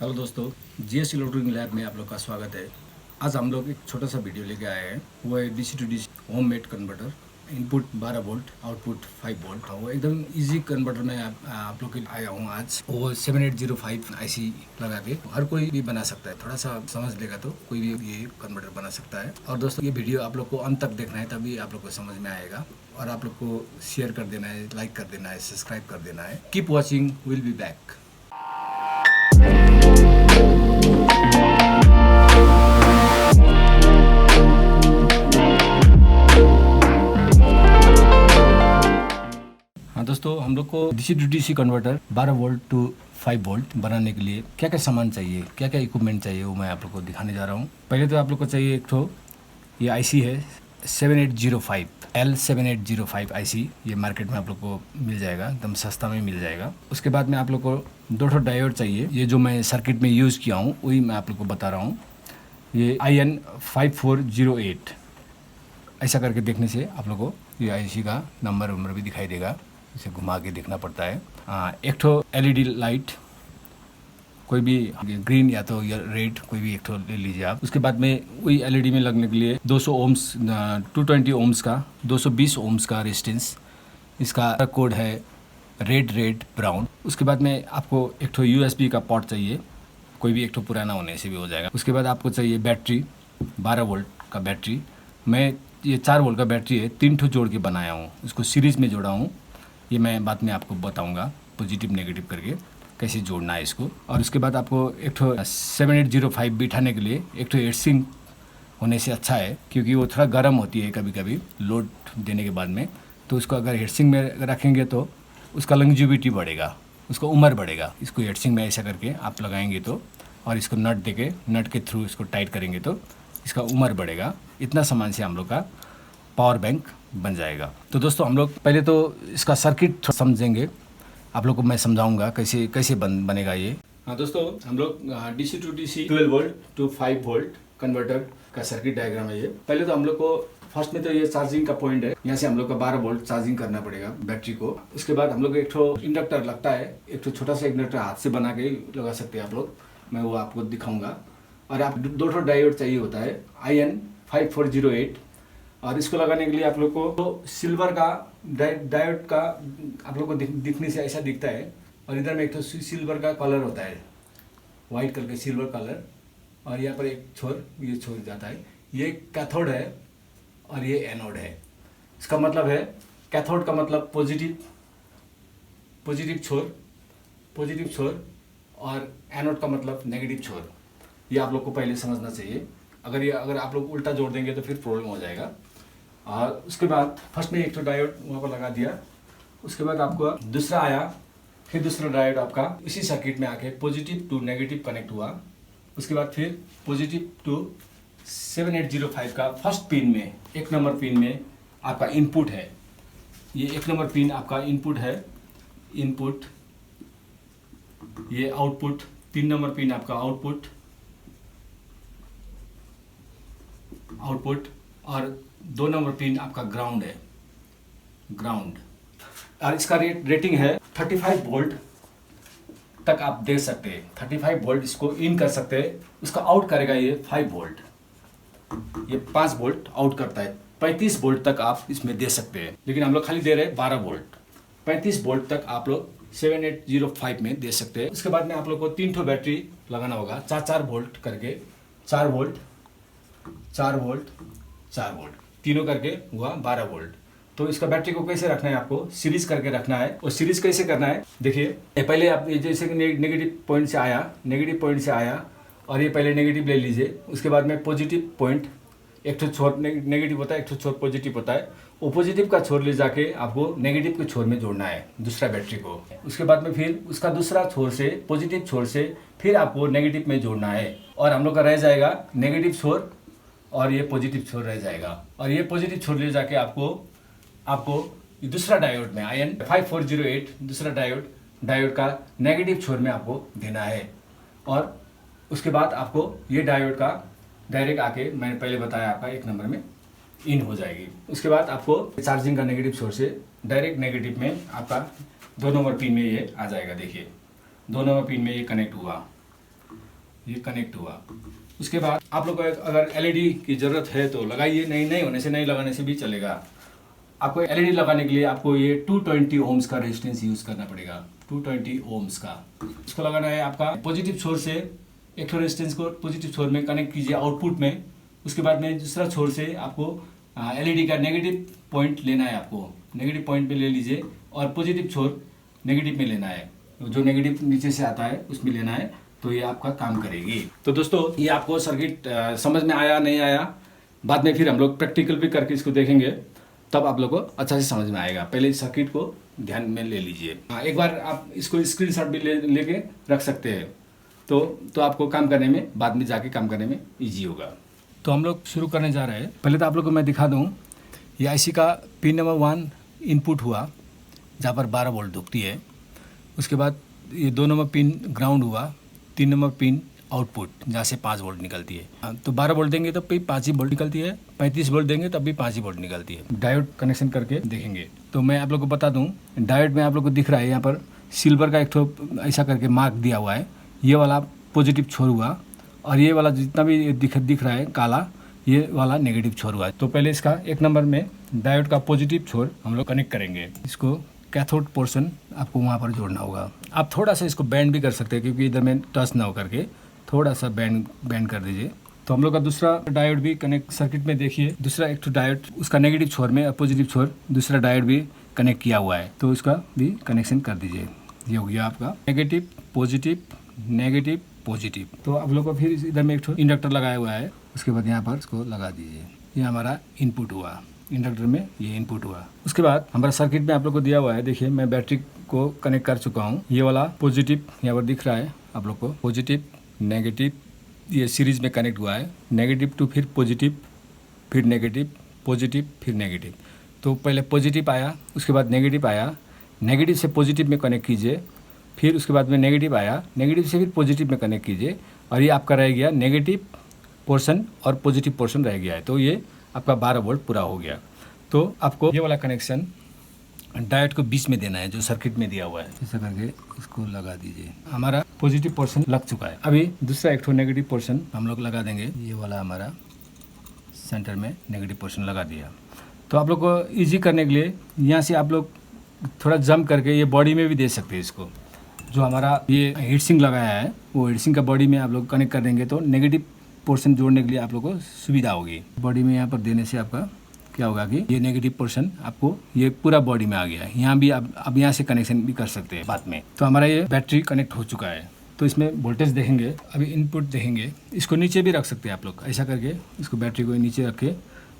Hello दोस्तों, GS electronic lab में आप लोग का स्वागत है। आज हम लोग एक छोटा सा वीडियो लेके आए हैं। वो है DC to DC home made converter. Input 12 volt, output 5 volt. वो एकदम इजी कन्वर्टर में आप लोग के लिए आया हूँ आज। वो 7805 आईसी लगा के हर कोई भी बना सकता है। थोड़ा सा समझ लेगा तो कोई भी ये कन्वर्टर बना सकता है। और दोस्तों, ये वीडियो आप लोग को अंत तक देखना है, तभी आप लोग को समझ में आएगा। और आप लोग को शेयर कर देना है, लाइक कर देना है, सब्सक्राइब कर देना है। Keep watching, will be back. हाँ दोस्तों, हम लोग को DC to DC converter 12 volt to 5 volt बनाने के लिए क्या क्या सामान चाहिए, क्या क्या इक्विपमेंट चाहिए, वो मैं आप लोग को दिखाने जा रहा हूँ। पहले तो आप लोग को चाहिए एक तो ये आईसी है 7805 L7805 आईसी। ये मार्केट में आप लोग को मिल जाएगा, एकदम सस्ता में मिल जाएगा। उसके बाद में आप लोग को 2 डायोड चाहिए। ये जो मैं सर्किट में यूज़ किया हूँ वही मैं आप लोग को बता रहा हूँ। ये IN5408 ऐसा करके देखने से आप लोग को ये आईसी का नंबर भी दिखाई देगा। इसे घुमा के देखना पड़ता है। एक ठो एलईडी लाइट, कोई भी ग्रीन या तो रेड, कोई भी एक ठो ले लीजिए आप। उसके बाद में वही एलईडी में लगने के लिए 200 ओम्स 220 ओम्स का 220 ओम्स का रेजिस्टेंस। इसका कोड है रेड ब्राउन। उसके बाद में आपको एक ठो यूएसबी का पोर्ट चाहिए, कोई भी एक ठो पुराना होने से भी हो जाएगा। उसके बाद आपको चाहिए बैटरी, 12 वोल्ट का बैटरी। मैं ये 4 वोल्ट का बैटरी है, 3 ठो जोड़ के बनाया हूँ, इसको सीरीज़ में जोड़ा हूँ। ये मैं बाद में आपको बताऊंगा पॉजिटिव नेगेटिव करके कैसे जोड़ना है इसको। और उसके बाद आपको एक ठो 7805 बिठाने के लिए एक ठो एयरसिंक होने से अच्छा है, क्योंकि वो थोड़ा गर्म होती है कभी कभी लोड देने के बाद में। तो उसको अगर हेडसिंग में रखेंगे तो उसका लंगजिविटी बढ़ेगा, उसका उम्र बढ़ेगा। इसको हेडसिंग में ऐसा करके आप लगाएंगे तो, और इसको नट के थ्रू इसको टाइट करेंगे तो इसका उम्र बढ़ेगा। इतना सामान से हम लोग का पावर बैंक बन जाएगा। तो दोस्तों, हम लोग पहले तो इसका सर्किट समझेंगे। आप लोग को मैं समझाऊंगा कैसे बनेगा ये। हाँ दोस्तों, हम लोग DC to DC 12 volt to 5 volt converter का सर्किट डायग्राम है ये। पहले तो हम लोग को फर्स्ट में तो ये चार्जिंग का पॉइंट है, यहाँ से हम लोग का 12 वोल्ट चार्जिंग करना पड़ेगा बैटरी को। उसके बाद हम लोग एक ठो इंडक्टर लगता है, एक ठो छोटा सा इंडक्टर हाथ से बना के लगा सकते हैं आप लोग, मैं वो आपको दिखाऊंगा। और आप 2 डायोड चाहिए होता है IN5408। और इसको लगाने के लिए आप लोग को तो सिल्वर का डायोड का आप लोग को दिखने से ऐसा दिखता है। और इधर में एक तो सिल्वर का कलर होता है, वाइट कलर का सिल्वर कलर। और यहाँ पर एक ये छोर जाता है। ये कैथोड है और ये एनोड है। इसका मतलब है कैथोड का मतलब पॉजिटिव छोर, और एनोड का मतलब नेगेटिव छोर। ये आप लोग को पहले समझना चाहिए। अगर आप लोग उल्टा जोड़ देंगे तो फिर प्रॉब्लम हो जाएगा। और उसके बाद फर्स्ट में एक तो डायोड वहाँ पर लगा दिया। उसके बाद आपको दूसरा आया, फिर दूसरा डायोड आपका इसी सर्किट में आके पॉजिटिव टू नेगेटिव कनेक्ट हुआ। उसके बाद फिर पॉजिटिव टू 7805 का फर्स्ट पिन में, 1 नंबर पिन में आपका इनपुट है। ये 1 नंबर पिन आपका इनपुट है, इनपुट। ये आउटपुट, 3 नंबर पिन आपका आउटपुट। और 2 नंबर पिन आपका ग्राउंड है, ग्राउंड। और इसका रेटिंग है 35 वोल्ट तक आप दे सकते हैं। 35 वोल्ट इसको इन कर सकते हैं। उसका आउट करेगा ये 5 वोल्ट, ये 5 वोल्ट आउट करता है। 35 वोल्ट तक आप इसमें दे सकते हैं, लेकिन हम लोग खाली दे रहे हैं 12 वोल्ट। 35 वोल्ट तक आप लोग 7805 में दे सकते हैं। उसके बाद में आप लोग को 3 ठो बैटरी लगाना होगा, 4 वोल्ट करके, 4 वोल्ट 4 वोल्ट 4 वोल्ट, तीनों करके हुआ 12 वोल्ट। तो इसका बैटरी को कैसे रखना है, आपको सीरीज करके रखना है। और सीरीज कैसे करना है देखिए, पहले आप जैसे नेगेटिव पॉइंट से आया, और ये पहले नेगेटिव ले लीजिए। उसके बाद में पॉजिटिव पॉइंट, एक ठो छोर नेगेटिव होता है, एक ठो छोर पॉजिटिव होता है। वो पॉजिटिव का छोर ले जाके आपको नेगेटिव के छोर में जोड़ना है दूसरा बैटरी को। उसके बाद में फिर उसका दूसरा छोर से, पॉजिटिव छोर से फिर आपको नेगेटिव में जोड़ना है। और हम लोग का रह जाएगा नेगेटिव छोर और ये पॉजिटिव छोर रह जाएगा। और ये पॉजिटिव छोर ले जाके आपको दूसरा डायोड में IN5408 दूसरा डायोड का नेगेटिव छोर में आपको देना है। और उसके बाद आपको ये डायोड का डायरेक्ट आके, मैंने पहले बताया आपका 1 नंबर में इन हो जाएगी। उसके बाद आपको चार्जिंग का नेगेटिव छोर से डायरेक्ट नेगेटिव में आपका 2 नंबर पिन में ये आ जाएगा। देखिए 2 नंबर पिन में ये कनेक्ट हुआ। ये कनेक्ट हुआ। उसके बाद आप लोग को अगर एलईडी की ज़रूरत है तो लगाइए, नहीं होने से नहीं लगाने से भी चलेगा। आपको एलईडी लगाने के लिए आपको ये 220 ओम्स का रेजिस्टेंस यूज़ करना पड़ेगा, 220 ओम्स का। इसको लगाना है आपका पॉजिटिव छोर से, एक रेजिस्टेंस को पॉजिटिव छोर में कनेक्ट कीजिए आउटपुट में। उसके बाद में दूसरा छोर से आपको एलईडी का नेगेटिव पॉइंट लेना है, आपको नेगेटिव पॉइंट पे ले लीजिए और पॉजिटिव छोर नेगेटिव में लेना है, जो नेगेटिव नीचे से आता है उसमें लेना है, तो ये आपका काम करेगी। तो दोस्तों ये आपको सर्किट समझ में आया नहीं आया, बाद में फिर हम लोग प्रैक्टिकल भी करके इसको देखेंगे, तब आप लोग को अच्छा से समझ में आएगा। पहले सर्किट को ध्यान में ले लीजिए। एक बार आप इसको स्क्रीनशॉट भी लेके रख सकते हैं, तो आपको काम करने में, बाद में जाके काम करने में ईजी होगा। तो हम लोग शुरू करने जा रहे हैं। पहले तो आप लोग को मैं दिखा दूँ, ये आईसी का पिन नंबर 1 इनपुट हुआ, जहाँ पर 12 वोल्ट दुखती है। उसके बाद ये 2 नंबर पिन ग्राउंड हुआ, 3 नंबर पिन आउटपुट, जहाँ से 5 वोल्ट निकलती है। तो 12 वोल्ट देंगे तो भी 5 ही वोल्ट निकलती है, 35 वोल्ट देंगे तब भी 5 ही वोल्ट निकलती है। डायोड कनेक्शन करके देखेंगे। तो मैं आप लोग को बता दूं, डायोड में आप लोग को दिख रहा है यहाँ पर सिल्वर का एक ठो ऐसा करके मार्क दिया हुआ है। ये वाला पॉजिटिव छोर हुआ और ये वाला जितना भी दिख रहा है काला, ये वाला नेगेटिव छोर हुआ है। तो पहले इसका 1 नंबर में डायोड का पॉजिटिव छोर हम लोग कनेक्ट करेंगे। इसको कैथोड पोर्शन आपको वहाँ पर जोड़ना होगा। आप थोड़ा सा इसको बैंड भी कर सकते हैं, क्योंकि इधर में टच ना हो करके थोड़ा सा बैंड कर दीजिए। तो हम लोग का दूसरा डायोड भी कनेक्ट सर्किट में देखिए, दूसरा एक तो डायोड उसका नेगेटिव छोर में और पॉजिटिव छोर दूसरा डायोड भी कनेक्ट किया हुआ है, तो उसका भी कनेक्शन कर दीजिए। ये हो गया आपका नेगेटिव पॉजिटिव नेगेटिव पॉजिटिव। तो आप लोग को फिर इधर में एक तो इंडक्टर लगाया हुआ है, उसके बाद यहाँ पर इसको लगा दीजिए। ये हमारा इनपुट हुआ, इंडक्टर में ये इनपुट हुआ। उसके बाद हमारा सर्किट में आप लोग को दिया हुआ है, देखिए मैं बैटरी को कनेक्ट कर चुका हूँ। ये वाला पॉजिटिव यहाँ पर दिख रहा है आप लोग को, पॉजिटिव नेगेटिव, ये सीरीज में कनेक्ट हुआ है। नेगेटिव टू फिर पॉजिटिव, फिर नेगेटिव, पॉजिटिव फिर नेगेटिव। तो पहले पॉजिटिव आया, उसके बाद नेगेटिव आया, नेगेटिव से पॉजिटिव में कनेक्ट कीजिए, फिर उसके बाद में नेगेटिव आया, नेगेटिव से फिर पॉजिटिव में कनेक्ट कीजिए, और ये आपका रह गया नेगेटिव पोर्शन और पॉजिटिव पोर्शन रह गया है। तो ये आपका 12 वोल्ट पूरा हो गया। तो आपको ये वाला कनेक्शन डायोड को बीच में देना है, जो सर्किट में दिया हुआ है। ऐसा करके इसको लगा दीजिए। हमारा पॉजिटिव पोर्शन लग चुका है। अभी दूसरा एक नेगेटिव पोर्शन हम लोग लगा देंगे। ये वाला हमारा सेंटर में नेगेटिव पोर्शन लगा दिया। तो आप लोग को इजी करने के लिए यहाँ से आप लोग थोड़ा जंप करके ये बॉडी में भी दे सकते हैं। इसको जो हमारा ये हीट सिंक लगाया है, वो हीट सिंक का बॉडी में आप लोग कनेक्ट कर देंगे, तो नेगेटिव पोर्शन जोड़ने के लिए आप लोग को सुविधा होगी। बॉडी में यहाँ पर देने से आपका क्या होगा कि ये नेगेटिव पोर्शन आपको ये पूरा बॉडी में आ गया है। यहाँ भी आप यहाँ से कनेक्शन भी कर सकते हैं बाद में। तो हमारा ये बैटरी कनेक्ट हो चुका है। तो इसमें वोल्टेज देखेंगे, अभी इनपुट देखेंगे। इसको नीचे भी रख सकते हैं आप लोग, ऐसा करके इसको बैटरी को नीचे रख के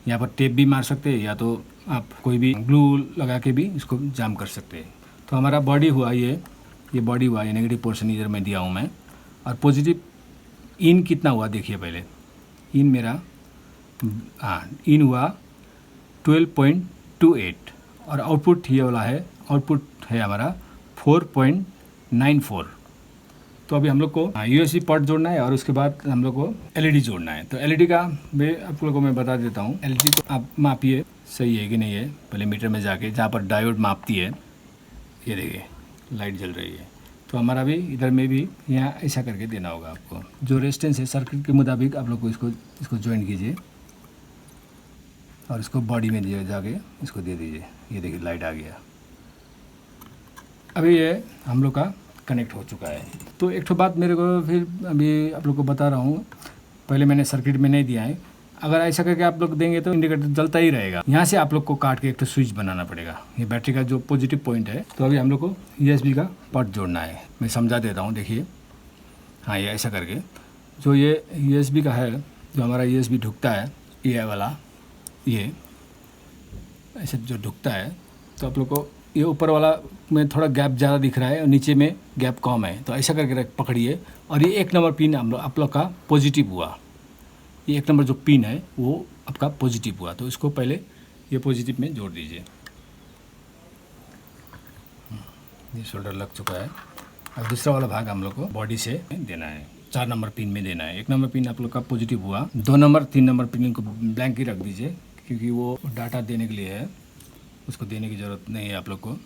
यहाँ पर टेप भी मार सकते हैं, या तो आप कोई भी ग्लू लगा के भी इसको जाम कर सकते हैं। तो हमारा बॉडी हुआ ये बॉडी हुआ, ये नेगेटिव पोर्शन इधर में दिया हूँ मैं। और पॉजिटिव इन कितना हुआ देखिए पहले, इन मेरा इन हुआ 12.28 और आउटपुट ये वाला है, आउटपुट है हमारा 4.94। तो अभी हम लोग को यूएसबी पोर्ट जोड़ना है और उसके बाद हम लोग को एलईडी जोड़ना है। तो एलईडी का मैं आप लोगों को मैं बता देता हूँ। एलईडी को आप मापिए सही है कि नहीं है, पहले मीटर में जाके जहाँ पर डायोड मापती है, ये देखिए लाइट जल रही है। तो हमारा भी इधर में भी यहाँ ऐसा करके देना होगा आपको। जो रेजिस्टेंस है सर्किट के मुताबिक आप लोग को इसको ज्वाइन कीजिए और इसको बॉडी में दिए जाके इसको दे दीजिए। ये देखिए लाइट आ गया। अभी ये हम लोग का कनेक्ट हो चुका है। तो एक ठो बात मेरे को फिर अभी आप लोग को बता रहा हूँ, पहले मैंने सर्किट में नहीं दिया है। अगर ऐसा करके आप लोग देंगे तो इंडिकेटर जलता ही रहेगा। यहाँ से आप लोग को काट के एक तो स्विच बनाना पड़ेगा। ये बैटरी का जो पॉजिटिव पॉइंट है, तो अभी हम लोग को यूएसबी का पोर्ट जोड़ना है। मैं समझा देता हूँ, देखिए। हाँ, ये ऐसा करके जो ये यूएसबी का है, जो हमारा यूएसबी ढुकता है, ये वाला ये ऐसे जो ढुकता है, तो आप लोग को ये ऊपर वाला में थोड़ा गैप ज़्यादा दिख रहा है और नीचे में गैप कम है। तो ऐसा करके पकड़िए और ये 1 नंबर पिन आप लोग का पॉजिटिव हुआ। ये 1 नंबर जो पिन है वो आपका पॉजिटिव हुआ। तो इसको पहले ये पॉजिटिव में जोड़ दीजिए। ये शोल्डर लग चुका है। अब दूसरा वाला भाग हम लोग को बॉडी से देना है, 4 नंबर पिन में देना है। 1 नंबर पिन आप लोग का पॉजिटिव हुआ। 2 नंबर 3 नंबर पिन को ब्लैंक ही रख दीजिए, क्योंकि वो डाटा देने के लिए है, उसको देने की ज़रूरत नहीं है आप लोग को।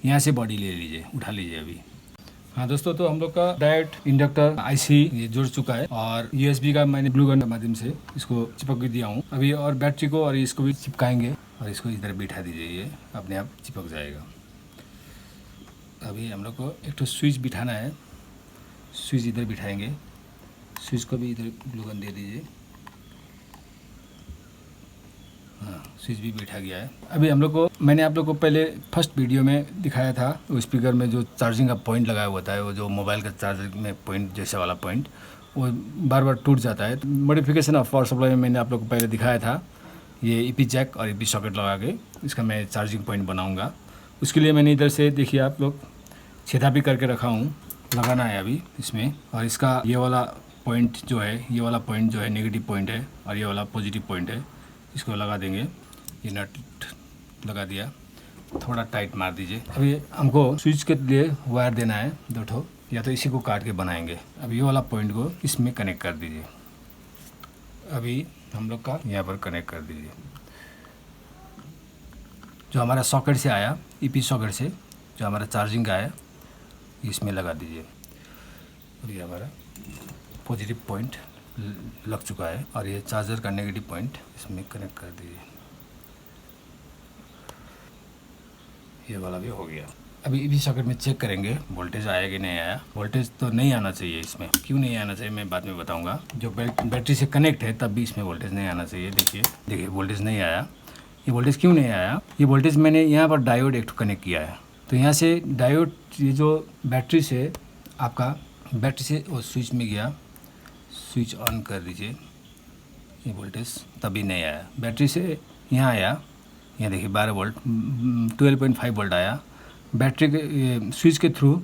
यहाँ से बॉडी ले लीजिए, उठा लीजिए। अभी हाँ दोस्तों, तो हम लोग का डायोड इंडक्टर आईसी ये जुड़ चुका है और यूएसबी का मैंने ग्लू गन के माध्यम से इसको चिपक भी दिया हूँ अभी, और बैटरी को और इसको भी चिपकाएंगे और इसको इधर बिठा दीजिए, ये अपने आप चिपक जाएगा। अभी हम लोग को एक तो स्विच बिठाना है, स्विच इधर बिठाएंगे, स्विच को भी इधर ग्लू गन दे दीजिए। हाँ, स्विच भी बैठा गया है। अभी हम लोग को, मैंने आप लोग को पहले फर्स्ट वीडियो में दिखाया था वो स्पीकर में जो चार्जिंग का पॉइंट लगाया हुआ था, वो जो मोबाइल का चार्जर में पॉइंट जैसा वाला पॉइंट, वो बार बार टूट जाता है। मॉडिफिकेशन ऑफ पावर सप्लाई में मैंने आप लोग को पहले दिखाया था, ये ईपी जैक और ईपी सॉकेट लगा के इसका मैं चार्जिंग पॉइंट बनाऊँगा। उसके लिए मैंने इधर से देखिए आप लोग छेदा भी करके रखा हूँ, लगाना है अभी इसमें। और इसका ये वाला पॉइंट जो है, ये वाला पॉइंट जो है नेगेटिव पॉइंट है और ये वाला पॉजिटिव पॉइंट है, इसको लगा देंगे। ये नट लगा दिया, थोड़ा टाइट मार दीजिए। अभी हमको स्विच के लिए वायर देना है 2 ठो, या तो इसी को काट के बनाएंगे। अब ये वाला पॉइंट को इसमें कनेक्ट कर दीजिए। अभी हम लोग का यहाँ पर कनेक्ट कर दीजिए। जो हमारा सॉकेट से आया, ईपी सॉकेट से जो हमारा चार्जिंग का है, इसमें लगा दीजिए। और ये हमारा पॉजिटिव पॉइंट लग चुका है और ये चार्जर का नेगेटिव पॉइंट इसमें कनेक्ट कर दीजिए। ये वाला भी हो गया। अभी ईपी सॉकेट में चेक करेंगे वोल्टेज आया कि नहीं आया। वोल्टेज तो नहीं आना चाहिए इसमें, क्यों नहीं आना चाहिए मैं बाद में बताऊंगा। जो बैटरी से कनेक्ट है तब भी इसमें वोल्टेज नहीं आना चाहिए। देखिए वोल्टेज नहीं आया। ये वोल्टेज क्यों नहीं आया? ये वोल्टेज मैंने यहाँ पर डायोड एक कनेक्ट किया है, तो यहाँ से डायोड, ये जो बैटरी से आपका बैटरी से वो स्विच में गया, स्विच ऑन कर दीजिए। ये वोल्टेज तभी नहीं आया, बैटरी से यहाँ आया, यहाँ देखिए 12 वोल्ट 12.5 वोल्ट आया। बैटरी के स्विच के थ्रू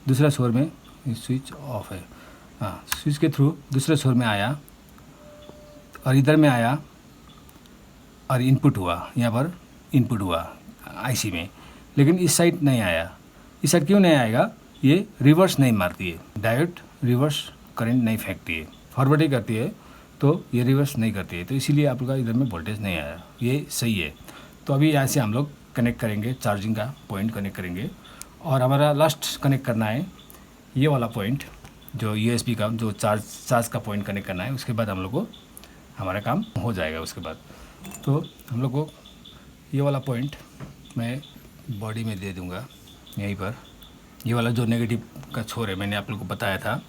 दूसरा छोर में, स्विच ऑफ है, हाँ, स्विच के थ्रू दूसरे छोर में आया और इधर में आया और इनपुट हुआ, यहाँ पर इनपुट हुआ आईसी में, लेकिन इस साइड नहीं आया। इस साइड क्यों नहीं आएगा? ये रिवर्स नहीं मारती है, डायोड रिवर्स करंट नहीं फेंकती है, फॉरवर्ड ही करती है, तो ये रिवर्स नहीं करती है, तो इसीलिए आप लोग का इधर में वोल्टेज नहीं आया। ये सही है। तो अभी यहाँ से हम लोग कनेक्ट करेंगे, चार्जिंग का पॉइंट कनेक्ट करेंगे और हमारा लास्ट कनेक्ट करना है ये वाला पॉइंट, जो यूएसबी का जो चार्ज का पॉइंट कनेक्ट करना है। उसके बाद हम लोग को हमारा काम हो जाएगा। उसके बाद तो हम लोग को ये वाला पॉइंट मैं बॉडी में दे दूँगा यहीं पर। ये वाला जो नेगेटिव का छोर है, मैंने आप लोग को बताया था,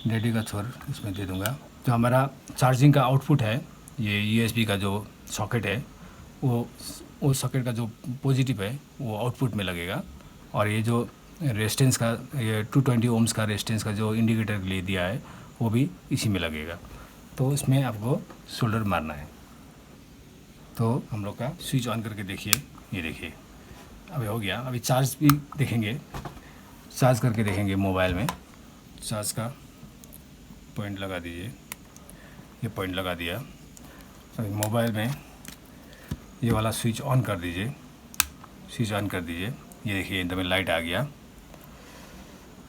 नेगेटिव का छोर इसमें दे दूँगा। जो हमारा चार्जिंग का आउटपुट है, ये यूएसबी का जो सॉकेट है, वो सॉकेट का जो पॉजिटिव है वो आउटपुट में लगेगा। और ये जो रेजिस्टेंस का, ये 220 ओम्स का रेजिस्टेंस का जो इंडिकेटर के लिए दिया है, वो भी इसी में लगेगा। तो इसमें आपको सोल्डर मारना है। तो हम लोग का स्विच ऑन करके देखिए, ये देखिए अभी हो गया। अभी चार्ज भी देखेंगे, चार्ज करके देखेंगे मोबाइल में। चार्ज का पॉइंट लगा दीजिए, ये पॉइंट लगा दिया। अभी मोबाइल में ये वाला स्विच ऑन कर दीजिए, स्विच ऑन कर दीजिए। ये देखिए एकदम लाइट आ गया,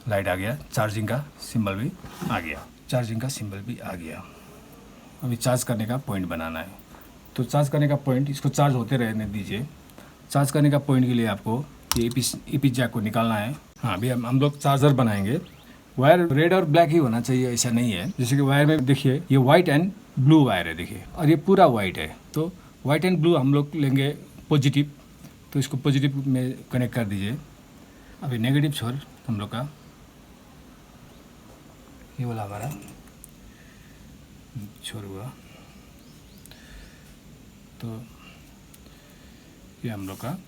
लाइट आ गया, चार्जिंग का सिंबल भी आ गया, चार्जिंग का सिंबल भी आ गया। अभी चार्ज करने का पॉइंट बनाना है। तो चार्ज करने का पॉइंट, इसको चार्ज होते रहने दीजिए। चार्ज करने का पॉइंट के लिए आपको ये ईपी जैक को निकालना है। हाँ, अभी हम लोग चार्जर बनाएंगे। वायर रेड और ब्लैक ही होना चाहिए, ऐसा नहीं है। जैसे कि वायर में देखिए ये वाइट एंड ब्लू वायर है, देखिए, और ये पूरा वाइट है। तो वाइट एंड ब्लू हम लोग लेंगे पॉजिटिव, तो इसको पॉजिटिव में कनेक्ट कर दीजिए। अभी नेगेटिव छोर हम लोग का ये वाला हमारा छोर हुआ, तो ये हम लोग का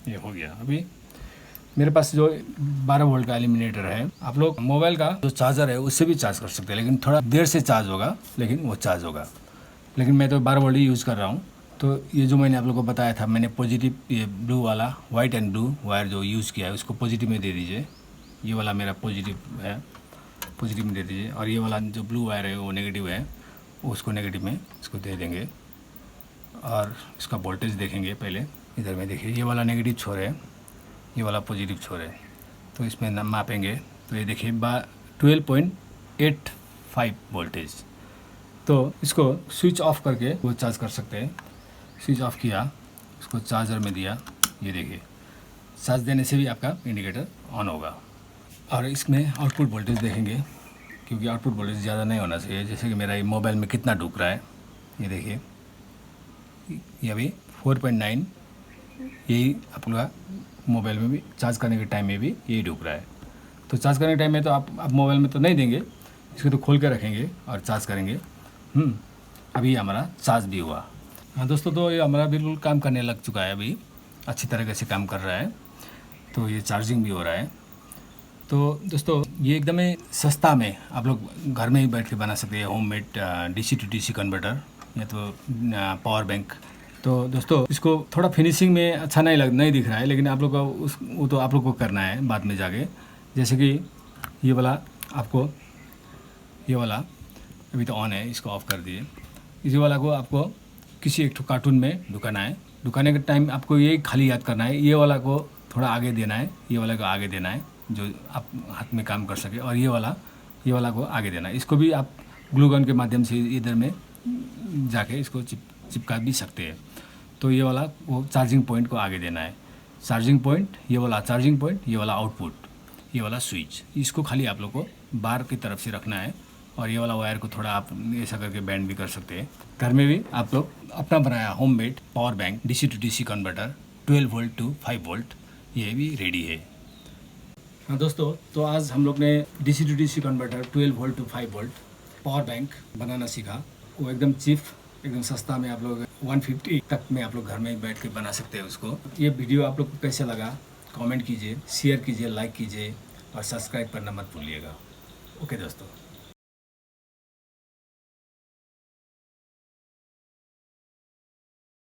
ये हो गया। अभी मेरे पास जो 12 वोल्ट का एलिमिनेटर है, आप लोग मोबाइल का जो चार्जर है उससे भी चार्ज कर सकते हैं, लेकिन थोड़ा देर से चार्ज होगा, लेकिन वो चार्ज होगा। लेकिन मैं तो 12 वोल्ट ही यूज़ कर रहा हूँ। तो ये जो मैंने आप लोग को बताया था, मैंने पॉजिटिव, ये ब्लू वाला वाइट एंड ब्लू वायर जो यूज़ किया है उसको पॉजिटिव में दे दीजिए। ये वाला मेरा पॉजिटिव है, पॉजिटिव में दे दीजिए। और ये वाला जो ब्लू वायर है वो नेगेटिव है, उसको नेगेटिव में इसको दे देंगे। और इसका वोल्टेज देखेंगे पहले। इधर में देखिए ये वाला नेगेटिव छोर है, ये वाला पॉजिटिव छोर है, तो इसमें मापेंगे तो ये देखिए 12.85 वोल्टेज। तो इसको स्विच ऑफ करके वो चार्ज कर सकते हैं। स्विच ऑफ किया, इसको चार्जर में दिया, ये देखिए चार्ज देने से भी आपका इंडिकेटर ऑन होगा। और इसमें आउटपुट वोल्टेज देखेंगे, क्योंकि आउटपुट वोल्टेज ज़्यादा नहीं होना चाहिए। जैसे कि मेरा ये मोबाइल में कितना डूब रहा है, ये देखिए, ये अभी 4.9, यही आपका मोबाइल में भी चार्ज करने के टाइम में भी यही डूब रहा है। तो चार्ज करने के टाइम में तो आप मोबाइल में तो नहीं देंगे, इसको तो खोल के रखेंगे और चार्ज करेंगे। अभी हमारा चार्ज भी हुआ। हाँ दोस्तों, तो ये हमारा बिल्कुल काम करने लग चुका है, अभी अच्छी तरीके से काम कर रहा है। तो ये चार्जिंग भी हो रहा है। तो दोस्तों, ये एकदम ही सस्ता में आप लोग घर में ही बैठ के बना सकते हैं homemade DC to DC converter या तो पावर बैंक। तो दोस्तों, इसको थोड़ा फिनिशिंग में अच्छा नहीं दिख रहा है, लेकिन आप लोग को वो तो आप लोग को करना है बाद में जाके। जैसे कि ये वाला अभी तो ऑन है, इसको ऑफ़ कर दिए। इसी वाला को आपको किसी एक कार्टून में ढुकाना है। ढुकाने के टाइम आपको ये खाली याद करना है, ये वाला को थोड़ा आगे देना है, ये वाला को आगे देना है जो आप हाथ में काम कर सके, और ये वाला को आगे देना है। इसको भी आप ग्लू गन के माध्यम से इधर में जाके इसको चिपका भी सकते हैं। तो ये वाला वो चार्जिंग पॉइंट को आगे देना है, चार्जिंग पॉइंट, ये वाला चार्जिंग पॉइंट, ये वाला आउटपुट, ये वाला स्विच, इसको खाली आप लोग को बाहर की तरफ से रखना है। और ये वाला वायर को थोड़ा आप ऐसा करके बैंड भी कर सकते हैं। घर में भी आप लोग अपना बनाया homemade power bank DC to DC converter 12 volt to 5 volt, ये भी रेडी है। हाँ दोस्तों, तो आज हम लोग ने DC to DC converter 12 volt to 5 volt power bank बनाना सीखा। वो एकदम चीप, एकदम सस्ता में आप लोग 150 तक में आप लोग घर में बैठ के बना सकते हैं उसको। ये वीडियो आप लोग को कैसे लगा कमेंट कीजिए, शेयर कीजिए, लाइक कीजिए और सब्सक्राइब करना मत भूलिएगा। ओके दोस्तों।